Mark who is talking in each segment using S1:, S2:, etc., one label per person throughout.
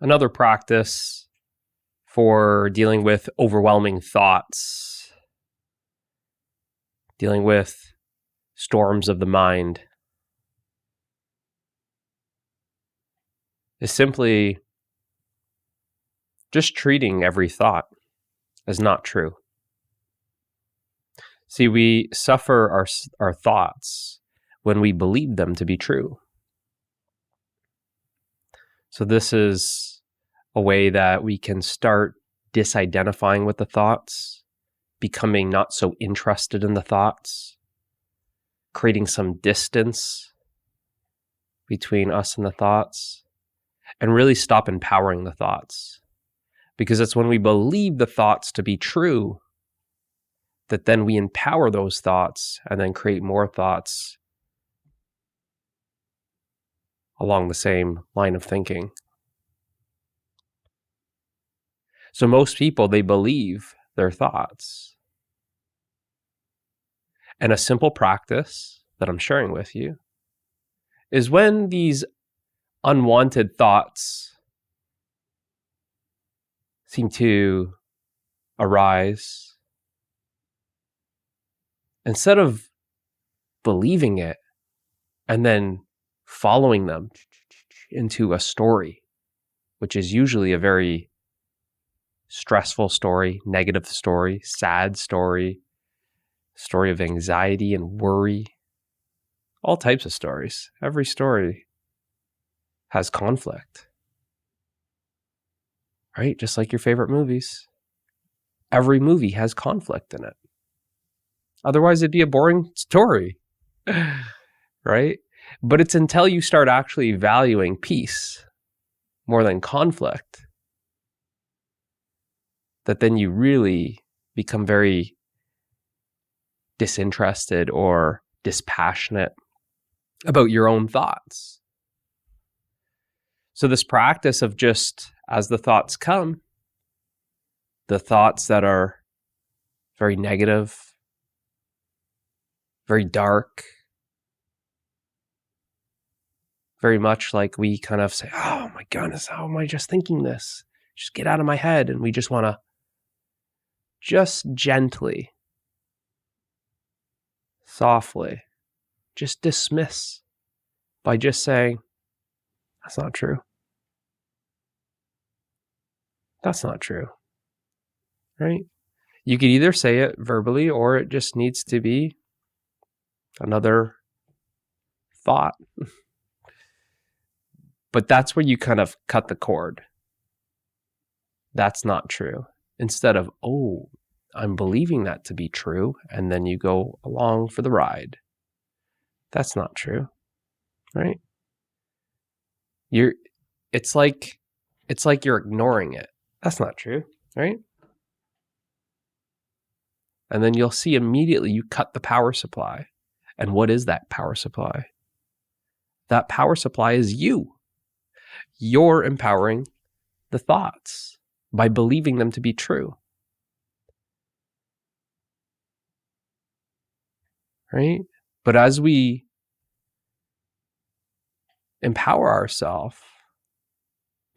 S1: Another practice for dealing with overwhelming thoughts, dealing with storms of the mind, is simply just treating every thought as not true. See, we suffer our thoughts when we believe them to be true. So this is a way that we can start disidentifying with the thoughts, becoming not so interested in the thoughts, creating some distance between us and the thoughts, and really stop empowering the thoughts. Because it's when we believe the thoughts to be true that then we empower those thoughts and then create more thoughts along the same line of thinking. So most people, they believe their thoughts. And a simple practice that I'm sharing with you is when these unwanted thoughts seem to arise, instead of believing it and then following them into a story, which is usually a very stressful story, negative story, sad story, story of anxiety and worry, all types of stories. Every story has conflict, right? Just like your favorite movies. Every movie has conflict in it. Otherwise, it'd be a boring story, right? But it's until you start actually valuing peace more than conflict that then you really become very disinterested or dispassionate about your own thoughts. So this practice of just, as the thoughts come, the thoughts that are very negative, very dark, very much like we kind of say, oh my goodness, how am I just thinking this? Just get out of my head. And we just want to just gently, softly, just dismiss by just saying, that's not true. That's not true, right? You could either say it verbally or it just needs to be another thought. But that's where you kind of cut the cord. That's not true. Instead of, oh, I'm believing that to be true, and then you go along for the ride. That's not true, right? It's like you're ignoring it. That's not true, right? And then you'll see immediately you cut the power supply. And what is that power supply? That power supply is you. You're empowering the thoughts by believing them to be true. Right? But as we empower ourselves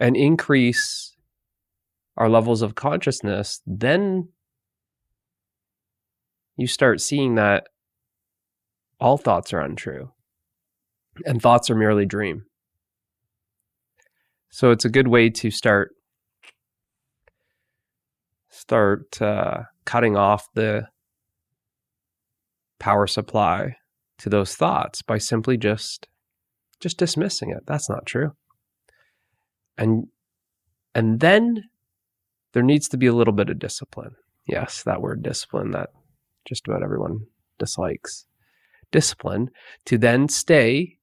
S1: and increase our levels of consciousness, then you start seeing that all thoughts are untrue and thoughts are merely dream. So it's a good way to start cutting off the power supply to those thoughts by simply just dismissing it. That's not true. And then there needs to be a little bit of discipline. Yes, that word discipline that just about everyone dislikes. Discipline to then stay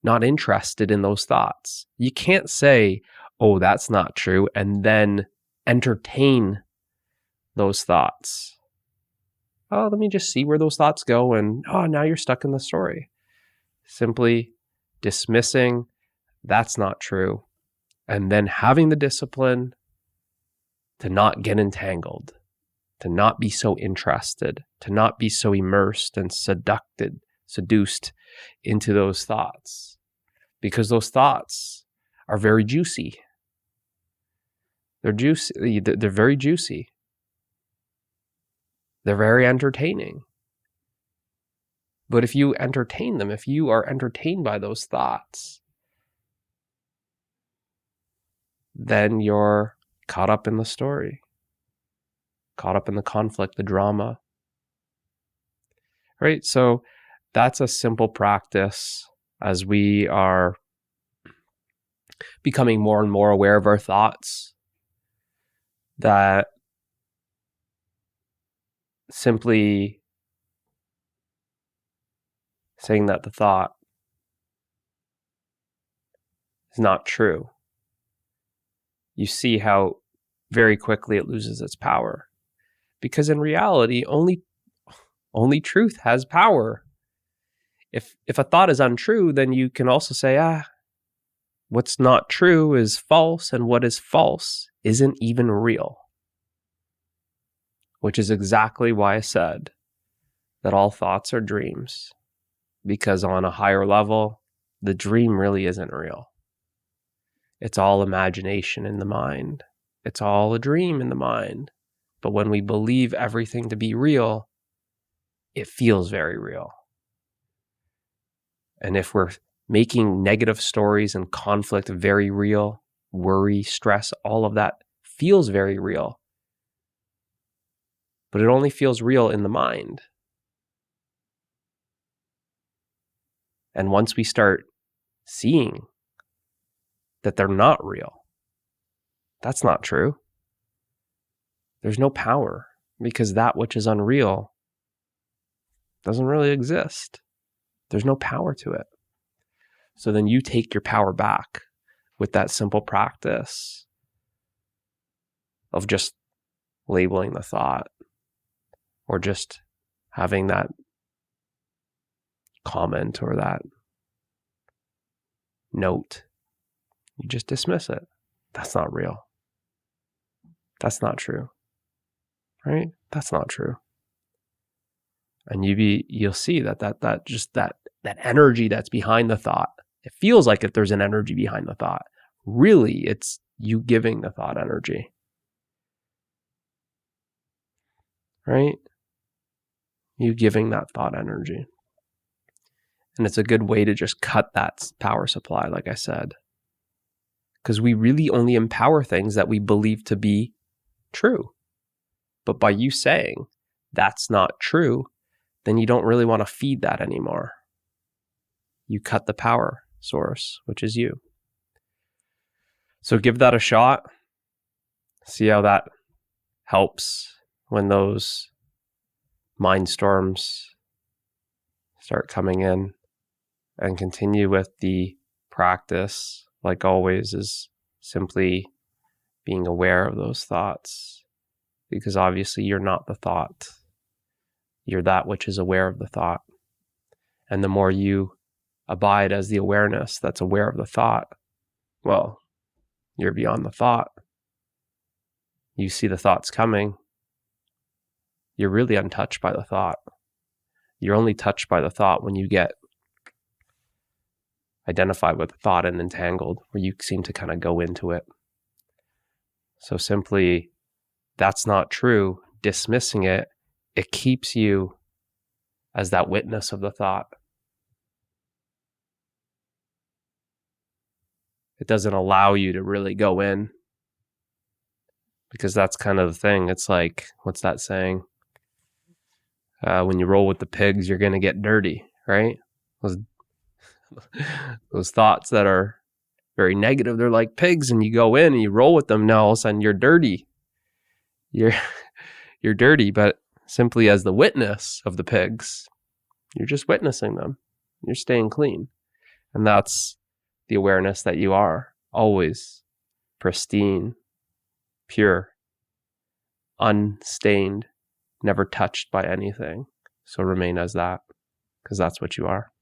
S1: not interested in those thoughts. You can't say, oh, that's not true, and then entertain those thoughts. Oh, let me just see where those thoughts go, and oh, now you're stuck in the story. Simply dismissing, that's not true, and then having the discipline to not get entangled, to not be so interested, to not be so immersed and seduced into those thoughts. Because those thoughts are very juicy. They're juicy. They're very juicy. They're very entertaining. But if you entertain them, if you are entertained by those thoughts, then you're caught up in the story, caught up in the conflict, the drama. Right? So that's a simple practice as we are becoming more and more aware of our thoughts, that simply saying that the thought is not true, you see how very quickly it loses its power. Because in reality, only truth has power. If a thought is untrue, then you can also say, what's not true is false, and what is false isn't even real. Which is exactly why I said that all thoughts are dreams. Because on a higher level, the dream really isn't real. It's all imagination in the mind. It's all a dream in the mind. But when we believe everything to be real, it feels very real. And if we're making negative stories and conflict very real, worry, stress, all of that feels very real. But it only feels real in the mind. And once we start seeing that they're not real, that's not true. There's no power, because that which is unreal doesn't really exist. There's no power to it. So then you take your power back with that simple practice of just labeling the thought, or just having that comment or that note. You just dismiss it. That's not real. That's not true. Right? That's not true. And you'll see that energy that's behind the thought, it feels like if there's an energy behind the thought. Really, it's you giving the thought energy. Right? You giving that thought energy. And it's a good way to just cut that power supply, like I said. Because we really only empower things that we believe to be true. But by you saying that's not true, then you don't really want to feed that anymore. You cut the power source, which is you. So give that a shot. See how that helps when those mind storms start coming in. And continue with the practice, like always, is simply being aware of those thoughts. Because obviously you're not the thought. You're that which is aware of the thought. And the more you abide as the awareness that's aware of the thought, well, you're beyond the thought. You see the thoughts coming. You're really untouched by the thought. You're only touched by the thought when you get identified with the thought and entangled, where you seem to kind of go into it. So simply, that's not true. Dismissing it, it keeps you as that witness of the thought. It doesn't allow you to really go in, because that's kind of the thing. It's like, what's that saying? When you roll with the pigs, you're going to get dirty, right? Those thoughts that are very negative, they're like pigs, and you go in and you roll with them. Now all of a sudden you're dirty. You're dirty, but simply as the witness of the pigs, you're just witnessing them. You're staying clean. And that's the awareness that you are, always pristine, pure, unstained, never touched by anything. So remain as that, because that's what you are.